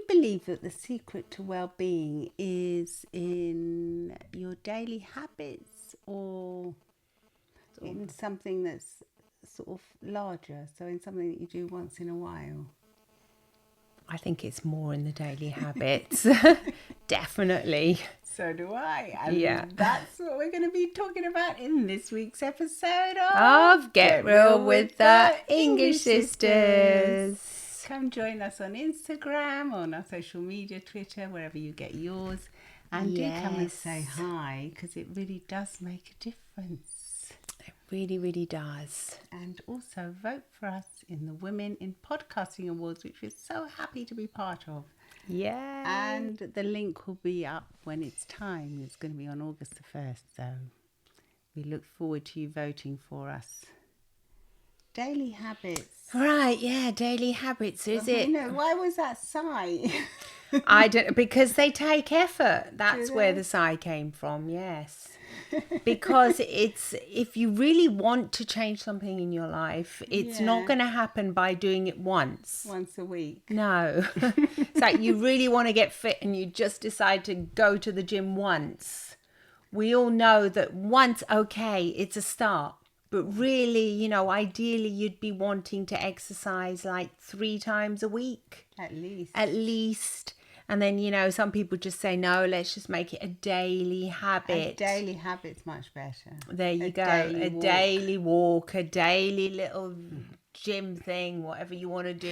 believe that the secret to well-being is in your daily habits or in something that's sort of larger, so in something that you do once in a while? I think it's more in the daily habits. Definitely. So do I. And Yeah. that's what we're going to be talking about in this week's episode Of Get Real with the English Sisters. Come join us on Instagram, on our social media, Twitter, wherever you get yours. And do come and say hi, because it really does make a difference. It really, really does. And also vote for us in the Women in Podcasting Awards, which we're so happy to be part of. Yeah. And the link will be up when it's time. It's going to be on August the 1st. So we look forward to you voting for us. Daily habits. Right, yeah, daily habits, is it? Why was that sigh? I don't, because they take effort. That's where the sigh came from, yes. Because it's, if you really want to change something in your life, it's not going to happen by doing it once a week. No. It's like you really want to get fit and you just decide to go to the gym once. We all know that once, okay, it's a start. But really, ideally you'd be wanting to exercise like 3 times a week. At least. And then, some people just say, no, let's just make it a daily habit. A daily habit's much better. There you go. A daily walk, a daily little gym thing, whatever you want to do,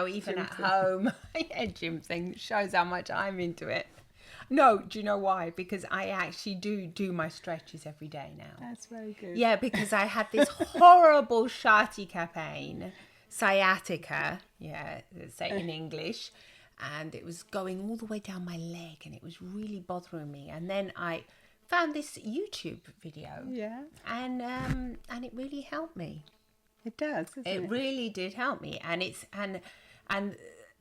even at home. Yeah, gym thing shows how much I'm into it. No, do you know why? Because I actually do my stretches every day now. That's very good. Yeah, because I had this horrible sciatica pain. Sciatica, say in English. And it was going all the way down my leg and it was really bothering me. And then I found this YouTube video. Yeah. And it really helped me. It does, doesn't it? It really did help me. And it's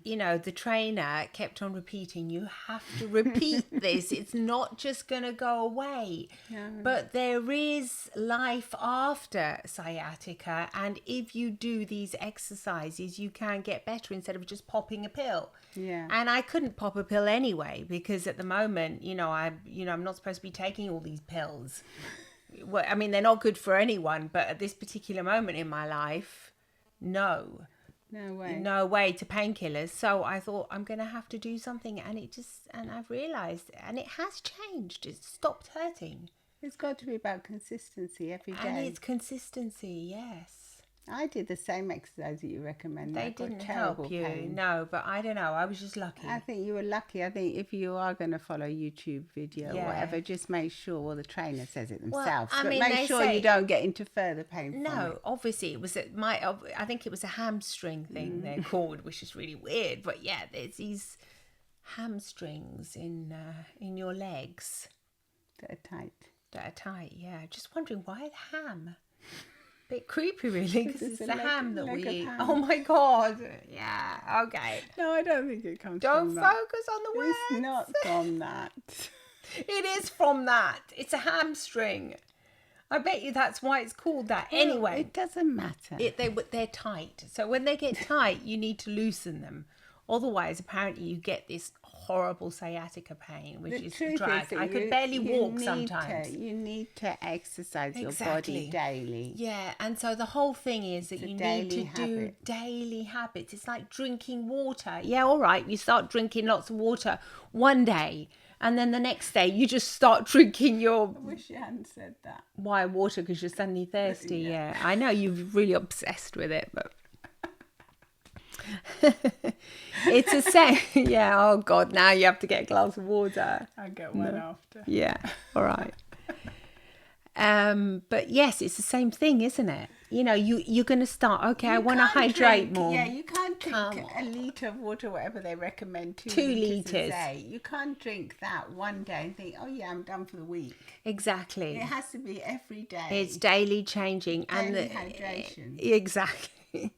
the trainer kept on repeating, you have to repeat this. It's not just going to go away. No. But there is life after sciatica. And if you do these exercises, you can get better instead of just popping a pill. Yeah. And I couldn't pop a pill anyway, because at the moment, I'm not supposed to be taking all these pills. Well, I mean, they're not good for anyone. But at this particular moment in my life, no way to painkillers. So I thought I'm going to have to do something, and I've realized, and it has changed. It's stopped hurting. It's got to be about consistency every day. And it's consistency, yes. I did the same exercise that you recommend. They didn't help you, no, but I don't know. I was just lucky. I think you were lucky. I think if you are going to follow a YouTube video or whatever, just make sure, well, the trainer says it themselves, but make sure you don't get into further pain from it. No, obviously it was I think it was a hamstring thing they're called, which is really weird. But yeah, there's these hamstrings in your legs that are tight. Yeah, just wondering why the ham. Bit creepy, really, because it's the ham that we eat. Oh my God! Yeah, okay. No, I don't think it comes. Don't from focus on the words. It's not from that. It is from that. It's a hamstring. I bet you that's why it's called that. Anyway, it doesn't matter. They're tight. So when they get tight, you need to loosen them. Otherwise, apparently, you get this horrible sciatica pain, which is drag. I could barely walk sometimes. You need to exercise your body daily. Yeah, and so the whole thing is that you need to do daily habits. It's like drinking water. Yeah, all right, you start drinking lots of water one day, and then the next day you just start drinking your... I wish you hadn't said that. Why water? Because you're suddenly thirsty, yeah. I know, you're really obsessed with it, but... It's a same. Yeah, oh God, now you have to get a glass of water. I'll get one after. Yeah, all right. But yes, it's the same thing, isn't it? You're going to start, okay, I want to hydrate more. Yeah, you can't drink a litre of water, whatever they recommend, 2 litres a day. You can't drink that one day and think, oh yeah, I'm done for the week. Exactly. It has to be every day. It's daily changing. Daily hydration. Exactly.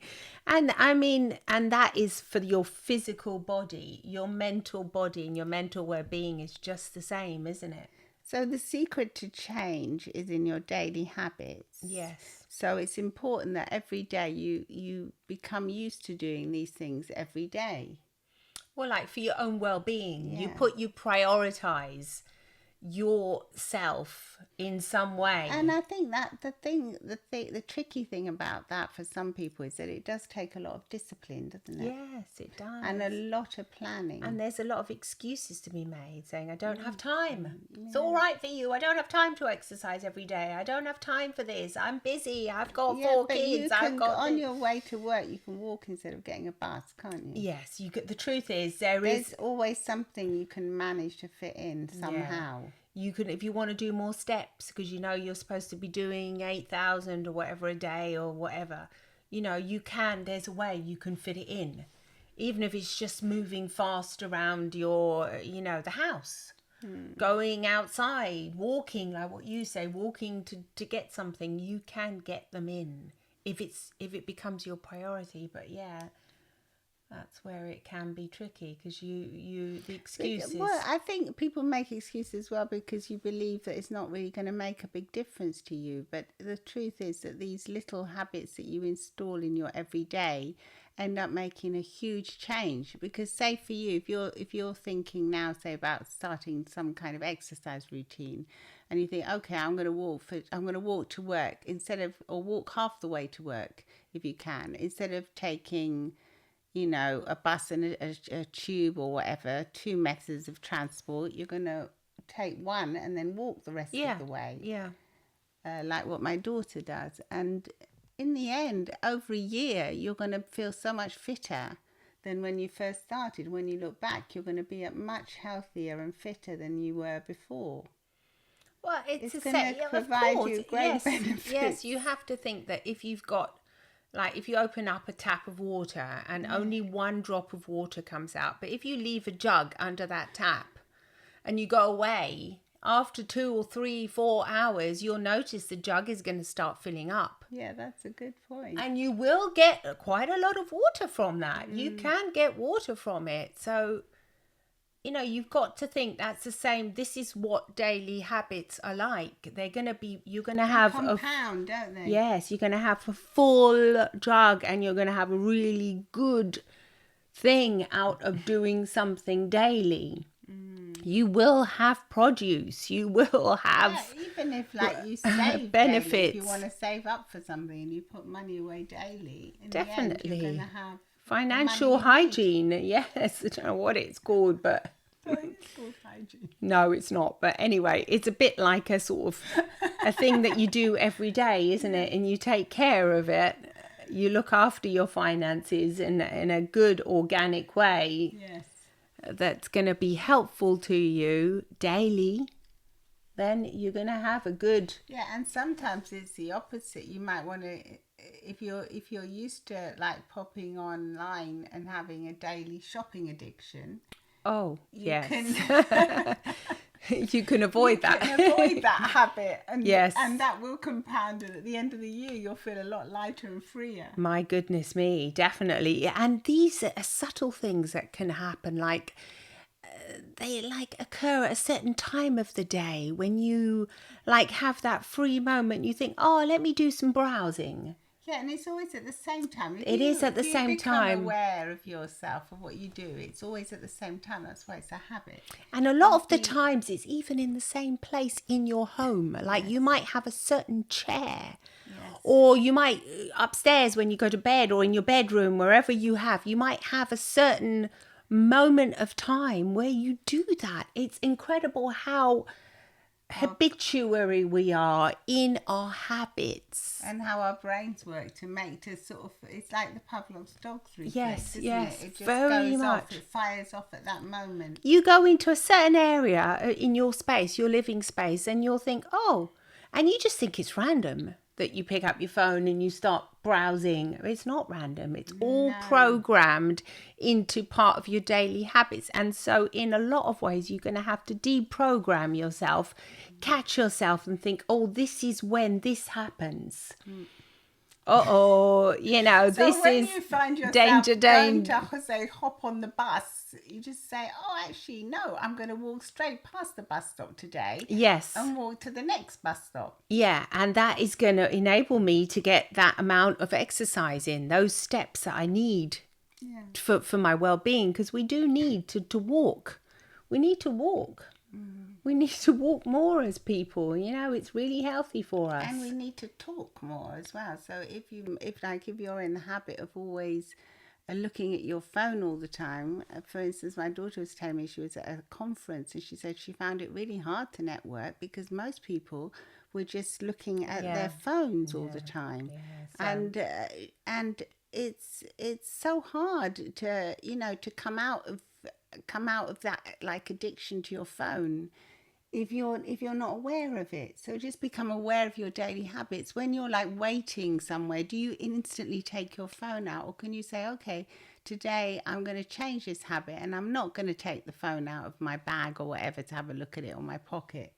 And I mean, and that is for your physical body. Your mental body and your mental well-being is just the same, isn't it? So the secret to change is in your daily habits. Yes. So it's important that every day you become used to doing these things every day. Well, like for your own well-being, Yeah. you prioritize yourself in some way. And I think that the tricky thing about that for some people is that it does take a lot of discipline, doesn't it? Yes, it does. And a lot of planning. And there's a lot of excuses to be made, saying, I don't have time. It's all right for you. I don't have time to exercise every day. I don't have time for this. I'm busy. I've got 4 but kids. you can, I've got on this. your way to work, you can walk instead of getting a bus, can't you? Yes, you could. The truth is, There's always something you can manage to fit in somehow. You can, if you want to do more steps, because you know you're supposed to be doing 8,000 or whatever a day or whatever, you know, you can, there's a way you can fit it in, even if it's just moving fast around your, you know, the house, going outside, walking, like what you say, walking to get something, you can get them in if it becomes your priority. But yeah, that's where it can be tricky, because the excuses. Well, I think people make excuses as well because you believe that it's not really going to make a big difference to you. But the truth is that these little habits that you install in your everyday end up making a huge change. Because say for you, if you're thinking now, say about starting some kind of exercise routine, and you think, okay, I'm going to walk to work or walk half the way to work if you can, instead of taking, you know, a bus and a tube or whatever, 2 methods of transport, you're going to take one and then walk the rest of the way. Yeah. Like what my daughter does. And in the end, over a year, you're going to feel so much fitter than when you first started. When you look back, you're going to be much healthier and fitter than you were before. Well, it's going to provide you great benefits. Yes, you have to think that if you've got, like, if you open up a tap of water and only 1 drop of water comes out, but if you leave a jug under that tap and you go away, after 2 or 3, 4 hours, you'll notice the jug is going to start filling up. Yeah, that's a good point. And you will get quite a lot of water from that. You can get water from it. So, you know, you've got to think that's the same. This is what daily habits are like. They're going to be, you're going to have compound, don't they? Yes, you're going to have a full jug, and you're going to have a really good thing out of doing something daily. You will have produce. You will have even if like you save benefits. Daily, if you want to save up for something and you put money away daily, in Definitely. the end, you're going to have financial hygiene. Yes, I don't know what it's called, but it's called hygiene. No, it's not. But anyway, it's a bit like a sort of a thing that you do every day, isn't it? And you take care of it. You look after your finances in a good organic way. Yes. That's going to be helpful to you daily. Then you're going to have a good. Yeah, and sometimes it's the opposite. You might want to, if you're used to like popping online and having a daily shopping addiction. Oh, yes. You can avoid that. You can avoid that habit. And, yes. And that will compound, and at the end of the year, you'll feel a lot lighter and freer. My goodness me, definitely. And these are subtle things that can happen, like they like occur at a certain time of the day when you like have that free moment. You think, oh, let me do some browsing. Yeah, and it's always at the same time. It is at the same time. If you become aware of yourself, of what you do, it's always at the same time. That's why it's a habit. And a lot of the times it's even in the same place in your home. Like you might have a certain chair. Yes. Or you might, upstairs when you go to bed, or in your bedroom, wherever you might have a certain moment of time where you do that. It's incredible how habituary we are in our habits, and how our brains work to sort of, it's like the Pavlov's dog's reflex. Yes, isn't yes, it just very goes much. Off, it fires off at that moment. You go into a certain area in your space, your living space, and you'll think, oh, and you just think it's random that you pick up your phone and you start browsing. It's not random. It's all programmed into part of your daily habits. And so in a lot of ways, you're going to have to deprogram yourself, catch yourself and think, oh, this is when this happens. You know, so this when is you find yourself danger. Going to, say, hop on the bus, you just say, oh, actually, no, I'm going to walk straight past the bus stop today. Yes. And walk to the next bus stop. Yeah, and that is going to enable me to get that amount of exercise in, those steps that I need for my well-being, because we do need to walk. We need to walk. We need to walk more as people. It's really healthy for us. And we need to talk more as well. So if you're in the habit of always looking at your phone all the time, for instance, my daughter was telling me she was at a conference and she said she found it really hard to network because most people were just looking at their phones all the time. And it's so hard to come out of that like addiction to your phone if you're not aware of it. So just become aware of your daily habits. When you're like waiting somewhere, do you instantly take your phone out, or can you say, okay, today I'm going to change this habit and I'm not going to take the phone out of my bag or whatever to have a look at it or my pocket?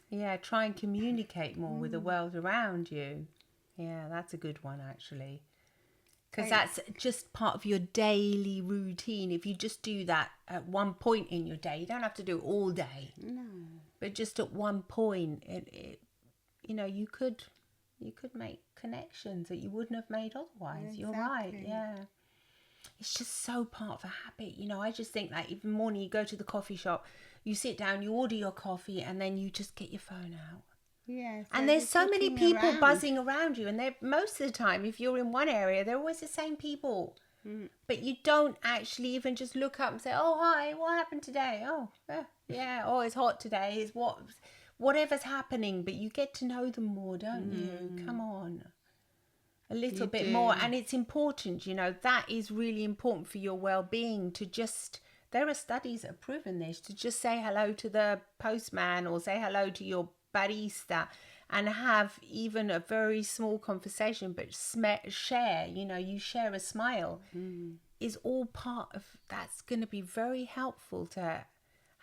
Yeah, try and communicate more with the world around you. Yeah, that's a good one, actually. Because that's just part of your daily routine. If you just do that at one point in your day, you don't have to do it all day. No. But just at one point, you could make connections that you wouldn't have made otherwise. Exactly. You're right, yeah. It's just so part of a habit. I just think like even morning you go to the coffee shop, you sit down, you order your coffee, and then you just get your phone out. Yeah, so and there's so many people around. buzzing around you, and they're most of the time, if you're in one area, they're always the same people. But you don't actually even just look up and say, "Oh, hi, what happened today? Oh, yeah, oh, it's hot today. It's whatever's happening." But you get to know them more, don't you? Come on, a little bit more, and it's important. That is really important for your well-being. To just, there are studies that have proven this. To just say hello to the postman or say hello to your barista and have even a very small conversation, but share, you share a smile, is all part of, that's going to be very helpful to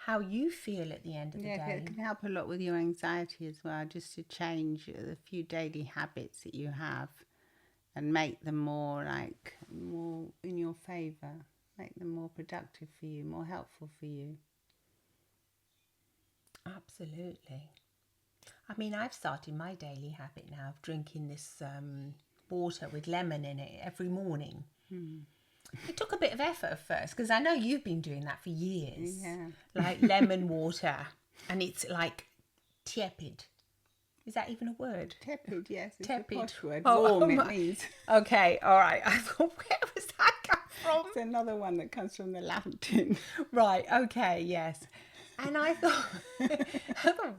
how you feel at the end of the day. Yeah, it can help a lot with your anxiety as well, just to change a few daily habits that you have and make them more in your favour, make them more productive for you, more helpful for you. Absolutely. I mean, I've started my daily habit now of drinking this water with lemon in it every morning. It took a bit of effort at first, because I know you've been doing that for years. Yeah. Like lemon water, and it's like tepid. Is that even a word? Tepid, yes. It's Tepid. a posh word. Oh, Warm, it means. Okay, all right. I thought, where was that come from? It's another one that comes from the Latin. Right, okay, yes. And I thought,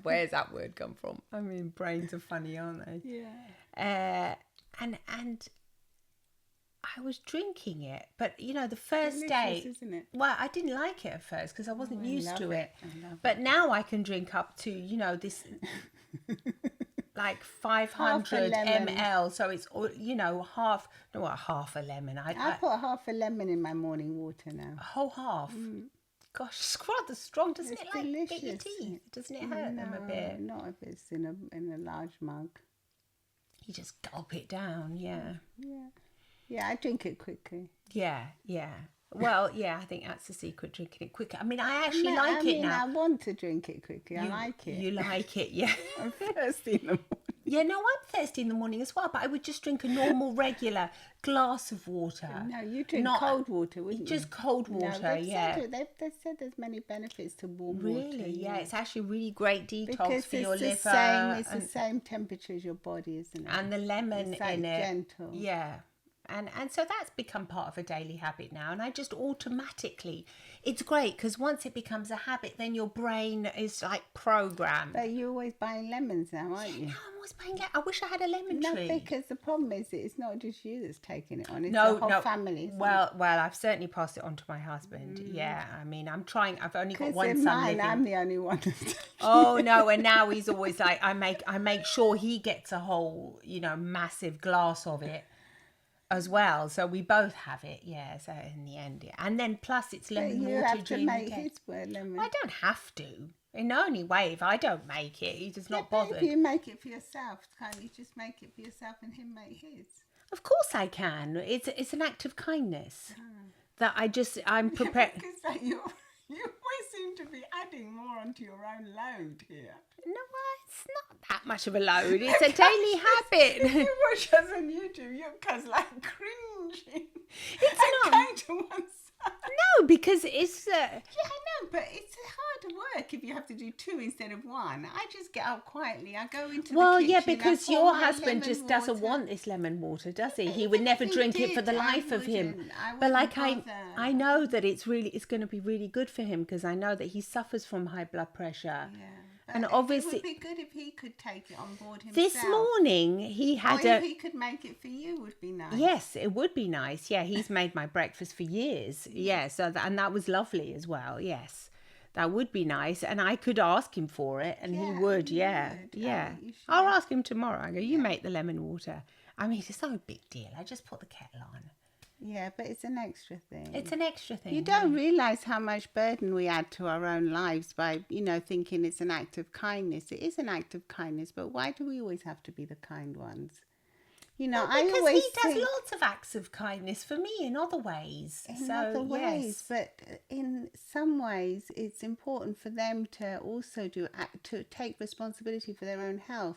where's that word come from? I mean, brains are funny, aren't they? Yeah. And I was drinking it, but the first Delicious, day, isn't it? well, I didn't like it at first because I wasn't used to it. I love But now I can drink up to, this like 500 ml. So it's, half a lemon. I put half a lemon in my morning water now. A whole half. Gosh, it's rather strong, doesn't It's it? Like delicious. get your teeth. Doesn't it hurt them a bit? Not if it's in a large mug. You just gulp it down, yeah. Yeah, I drink it quickly. Yeah. Well, yeah, I think that's the secret, drinking it quicker. I mean, I actually like it now. I want to drink it quickly. I like it. You like it, yeah. I'm thirsty in the morning. Yeah, no, I'm thirsty in the morning as well, but I would just drink a normal, regular glass of water. No, you drink cold water, wouldn't you? Just cold water, they've said there's many benefits to warm water. Really? Yeah, it's actually a really great detox because for your liver. It's the same temperature as your body, isn't it? And the lemon it's like in it. gentle. Yeah. And so that's become part of a daily habit now. And I just automatically, it's great because once it becomes a habit, then your brain is like programmed. But you're always buying lemons now, aren't you? No, I'm always buying lemons. I wish I had a lemon tree. No, because the problem is that it's not just you that's taking it on. It's No, the whole family. Well, I've certainly passed it on to my husband. Yeah, I mean, I'm trying. I've only got one son mine, living. I'm the only one that's taking Oh no! And now he's always like, I make sure he gets a whole, massive glass of it as well, so we both have it. Yeah, so in the end, yeah. And then plus it's lemon water. You have to during make the day. his lemon. I don't have to. In the only way, if I don't make it, he does not bother. If you make it for yourself, can't you just make it for yourself and him make his? Of course I can. It's an act of kindness that I'm prepared. Because you always seem to be adding more onto your own load here. No, it's not that much of a load. It's a daily habit. You watch us on YouTube, you're cause like cringing. It's and not. going to one side. No, because it's... Yeah, I know, but it's hard work if you have to do two instead of one. I just get up quietly. I go into Well, the kitchen. yeah, because I pour your my husband lemon just doesn't water. want this lemon water, does he? But He would even never if he drink it for did, the I life of him. wouldn't. I But like wouldn't bother. I know that it's going to be really good for him because I know that he suffers from high blood pressure. Yeah. And But obviously, it would be good if he could take it on board himself. this morning he Or had if a... he could make it for you, would be nice. Yes, it would be nice. Yeah, he's made my breakfast for years. Yeah, so and that was lovely as well. Yes, that would be nice, and I could ask him for it, and he Yeah, would. you Yeah, would. yeah. Oh, you should. I'll ask him tomorrow. I go, you make the lemon water. I mean, it's no big deal. I just put the kettle on. Yeah, but it's an extra thing. It's an extra thing. You don't realise how much burden we add to our own lives by, thinking it's an act of kindness. It is an act of kindness, but why do we always have to be the kind ones? Well, I because always he does think lots of acts of kindness for me in other ways. in other ways, but in some ways, it's important for them to also to take responsibility for their own health.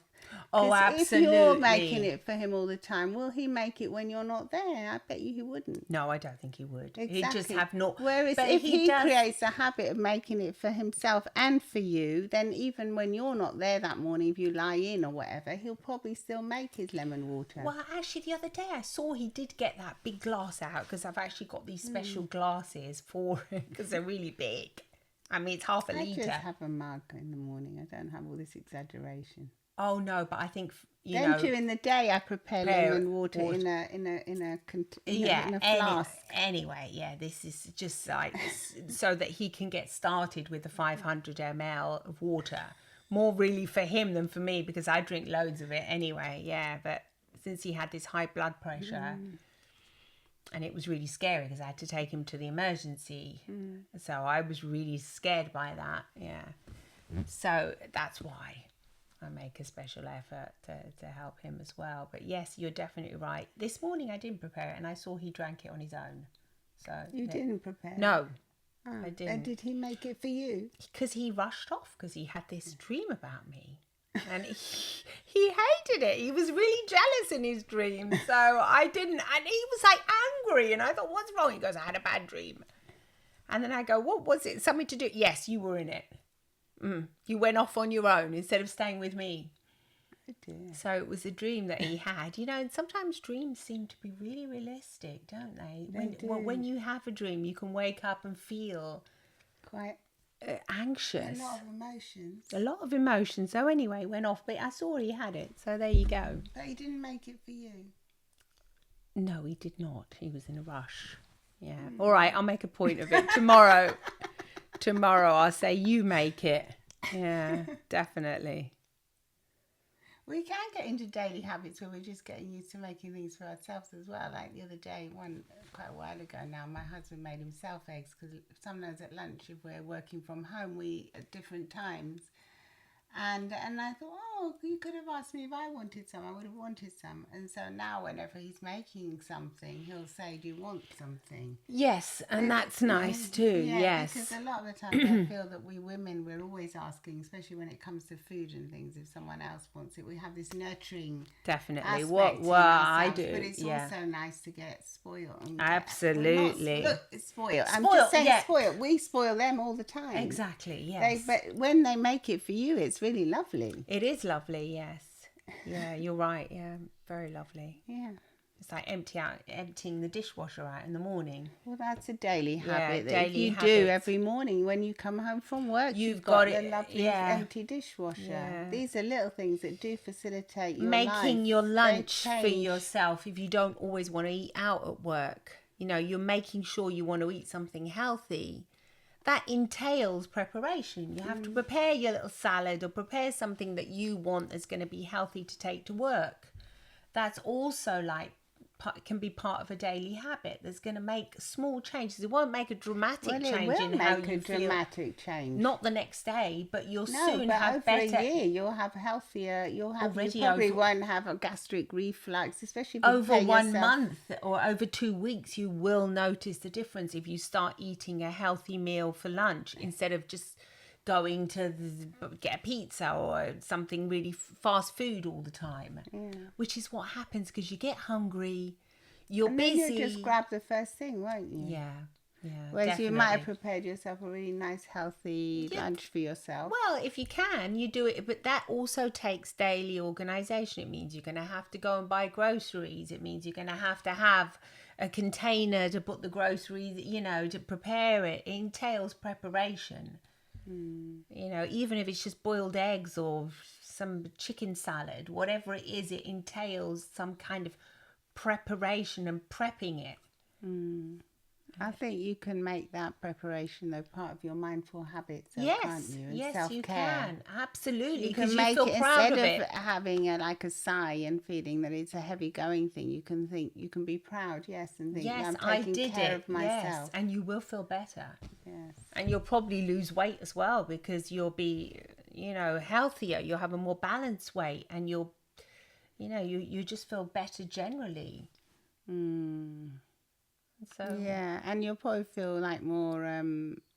Oh, 'Cause absolutely. If you're making it for him all the time, will he make it when you're not there? I bet you he wouldn't. No, I don't think he would. Exactly. He'd just have not. Whereas but if he does... creates a habit of making it for himself and for you, then even when you're not there that morning, if you lie in or whatever, he'll probably still make his lemon water. Well, actually, the other day I saw he did get that big glass out because I've actually got these special glasses for it because they're really big. I mean, it's half a I litre. just have a mug in the morning. I don't have all this exaggeration. Oh no, but I think Then during the day, I prepare lemon water in a flask. Anyway, yeah, this is just like so that he can get started with the 500 ml of water. More really for him than for me because I drink loads of it anyway. Yeah, but since he had this high blood pressure, and it was really scary because I had to take him to the emergency, so I was really scared by that. Yeah, so that's why I make a special effort to help him as well. But yes, you're definitely right. This morning I didn't prepare it and I saw he drank it on his own. So You didn't prepare? No, Oh, I didn't. And did he make it for you? Because he rushed off because he had this dream about me. And he hated it. He was really jealous in his dream. So I didn't. And he was like angry. And I thought, what's wrong? He goes, I had a bad dream. And then I go, what was it? Something to do? Yes, you were in it. You went off on your own instead of staying with me. Oh dear. So it was a dream that he had, and sometimes dreams seem to be really realistic, don't they? When you have a dream, you can wake up and feel Quite anxious. a lot of emotions. A lot of emotion. So anyway, went off, but I saw he had it. So there you go. But he didn't make it for you. No, he did not. He was in a rush. Yeah. All right, I'll make a point of it tomorrow. Tomorrow I'll say you make it. Yeah, definitely. We can get into daily habits where we're just getting used to making things for ourselves as well. Like the other day, quite a while ago now, my husband made himself eggs because sometimes at lunch, if we're working from home, we eat at different times. And I thought, oh, you could have asked me if I wanted some. I would have wanted some. And so now whenever he's making something, he'll say, do you want something? Yes, and that's nice too. Yeah, yes. because a lot of the time I feel that we women, we're always asking, especially when it comes to food and things, if someone else wants it. We have this nurturing Definitely. aspect What in I ourselves, do. but it's yeah. also nice to get spoiled. And Absolutely. Spoiled. I'm Spoiled, just saying yeah. spoiled. We spoil them all the time. Exactly, yes. But when they make it for you, it's really lovely. It is lovely, yes. Yeah, you're right. Yeah, very lovely. Yeah. It's like emptying the dishwasher out in the morning. Well, that's a daily habit that daily you habit. do every morning when you come home from work. You've got got the it, lovely yeah. empty dishwasher. Yeah. These are little things that do facilitate your Making life. your They lunch for change. yourself if you don't always want to eat out at work. You're making sure you want to eat something healthy. That entails preparation. You have to prepare your little salad or prepare something that you want that's going to be healthy to take to work. That's also can be part of a daily habit that's going to make small changes. It won't make a dramatic change in how you feel. Dramatic change. Not the next day, but you'll No, soon but have over better. a year you'll have healthier. You Already probably over- won't have a gastric reflux, especially if you Over prepare 1 yourself. month or over 2 weeks, you will notice the difference if you start eating a healthy meal for lunch instead of just going to get a pizza or something really fast food all the time, which is what happens because you get hungry, you're and busy. then you'll just grab the first thing, won't you? Yeah, Whereas definitely. you might have prepared yourself a really nice, healthy lunch for yourself. Well, if you can, you do it, but that also takes daily organization. It means you're going to have to go and buy groceries. It means you're going to have a container to put the groceries, to prepare it. It entails preparation. Even if it's just boiled eggs or some chicken salad, whatever it is, it entails some kind of preparation and prepping it. I think you can make that preparation though part of your mindful habits, though, Yes, can't you? And yes, self-care. you can. Absolutely. You Because can you make feel it proud instead of of it. having a sigh and feeling that it's a heavy going thing. You can think, you can be proud, yes, and think, Yes, I'm I taking did care it. of myself. Yes, and you will feel better. Yes. And you'll probably lose weight as well because you'll be, healthier. You'll have a more balanced weight, and you just feel better generally. So Yeah, and you'll probably feel like more,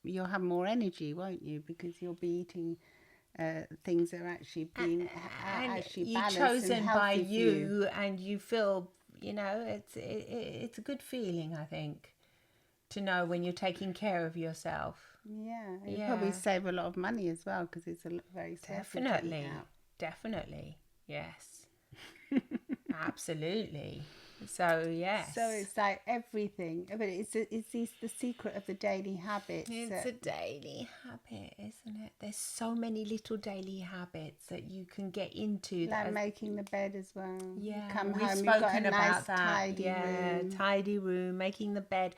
you'll have more energy, won't you? Because you'll be eating things that are actually being actually you're balanced chosen and by healthy for you. you, and you feel, it's a good feeling, I think, to know when you're taking care of yourself. Yeah, and you Yeah. probably save a lot of money as well because it's very expensive to eat out. Definitely, yes. Absolutely. So yes. So it's like everything, but it's the secret of the daily habits. It's a daily habit, isn't it? There's so many little daily habits that you can get into. Like making the bed as well. Yeah, You come we've home, spoken you've got a about nice that. tidy room. Tidy room, making the bed,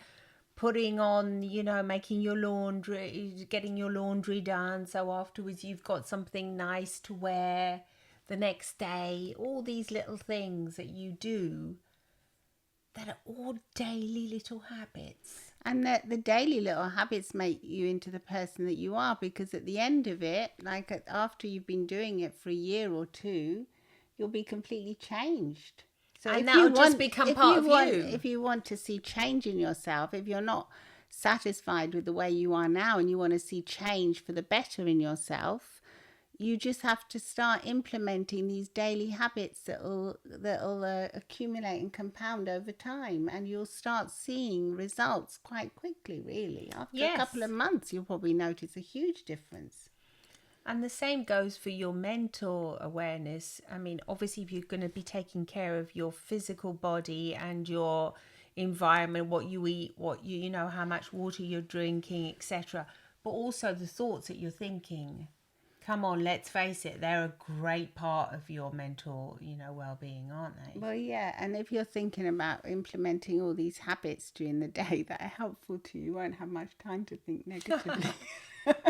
putting on, making your laundry, getting your laundry done. So afterwards you've got something nice to wear the next day. All these little things that you do that are all daily little habits. And that the daily little habits make you into the person that you are, because at the end of it, like after you've been doing it for a year or two, you'll be completely changed. So And that'll just become part of you. If you want to see change in yourself, if you're not satisfied with the way you are now and you want to see change for the better in yourself, you just have to start implementing these daily habits that'll accumulate and compound over time, and you'll start seeing results quite quickly. Really, after a couple of months, you'll probably notice a huge difference. And the same goes for your mental awareness. I mean, obviously, if you're going to be taking care of your physical body and your environment, what you eat, what how much water you're drinking, etc., but also the thoughts that you're thinking. Come on, let's face it, they're a great part of your mental, well-being, aren't they? Well, yeah, and if you're thinking about implementing all these habits during the day that are helpful to you, you won't have much time to think negatively.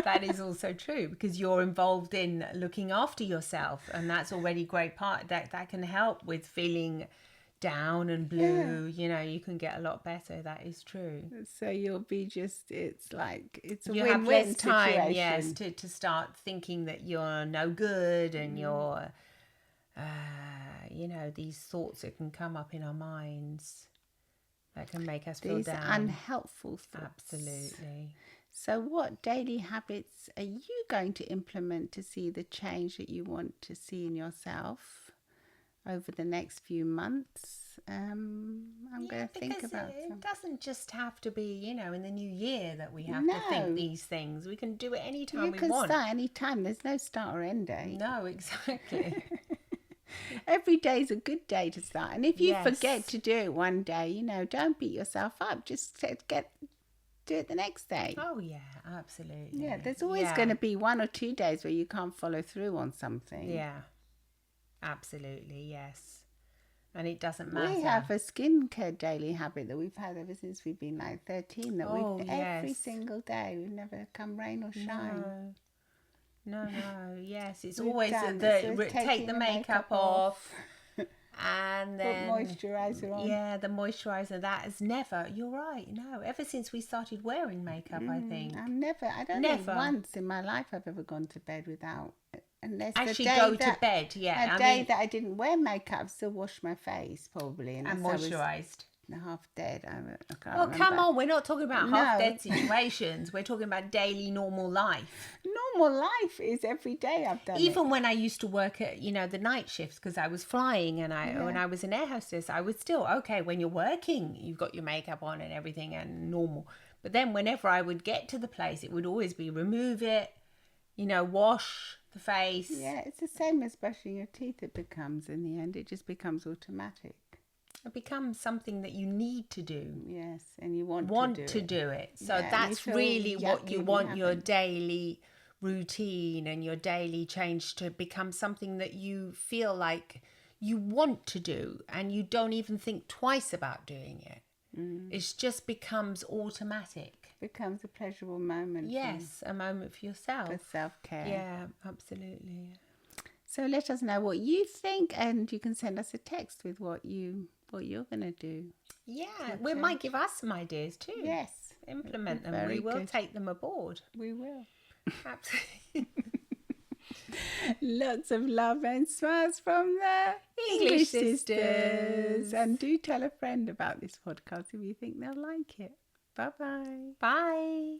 That is also true, because you're involved in looking after yourself, and that's already great part that can help with feeling down and blue. You can get a lot better. That is true. So you'll be it's a you win-win have less time situation. Yes, to start thinking that you're no good, and you're these thoughts that can come up in our minds that can make us feel These down. unhelpful thoughts. Absolutely. So what daily habits are you going to implement to see the change that you want to see in yourself over the next few months? I'm going to think about it doesn't just have to be, in the new year that we have to think these things. We can do it anytime we want. You can start anytime. There's no start or end date. No, exactly. Every day is a good day to start. And if you forget to do it one day, don't beat yourself up. Just do it the next day. Oh, yeah, absolutely. Yeah, there's always going to be 1 or 2 days where you can't follow through on something. Yeah, absolutely, yes. And it doesn't matter. We have a skincare daily habit that we've had ever since we've been 13, that every single day, we've never come rain or shine. No, yes. It's always take the makeup off. And then put moisturiser on. Yeah, the moisturiser. That is never. You're right. No, ever since we started wearing makeup, I think. I don't think once in my life I've ever gone to bed without. Unless actually go to bed. Yeah, a day that I didn't wear makeup, I've still washed my face probably and moisturised. half dead. I can't Well, remember. come on, we're not talking about No. half-dead situations. We're talking about daily normal life. Normal life is every day I've done Even it. when I used to work at, the night shifts because I was flying and when I was an air hostess, I was still, okay, when you're working, you've got your makeup on and everything and normal. But then whenever I would get to the place, it would always be remove it, wash the face. Yeah, it's the same as brushing your teeth. It becomes, in the end, it just becomes automatic. It becomes something that you need to do. Yes, and you want to do it. So Yeah, that's you feel really what yucky you when want it your happens. daily routine and your daily change to become something that you feel like you want to do and you don't even think twice about doing it. It just becomes automatic. Becomes a pleasurable moment. Yes, a moment for yourself. For self-care. Yeah, absolutely. So let us know what you think, and you can send us a text with what you're gonna do. Yeah, we might give us some ideas too. Yes, Implement them. very We will good. take them aboard. We will. Absolutely. Lots of love and smiles from the English sisters. And do tell a friend about this podcast if you think they'll like it. Bye-bye. Bye.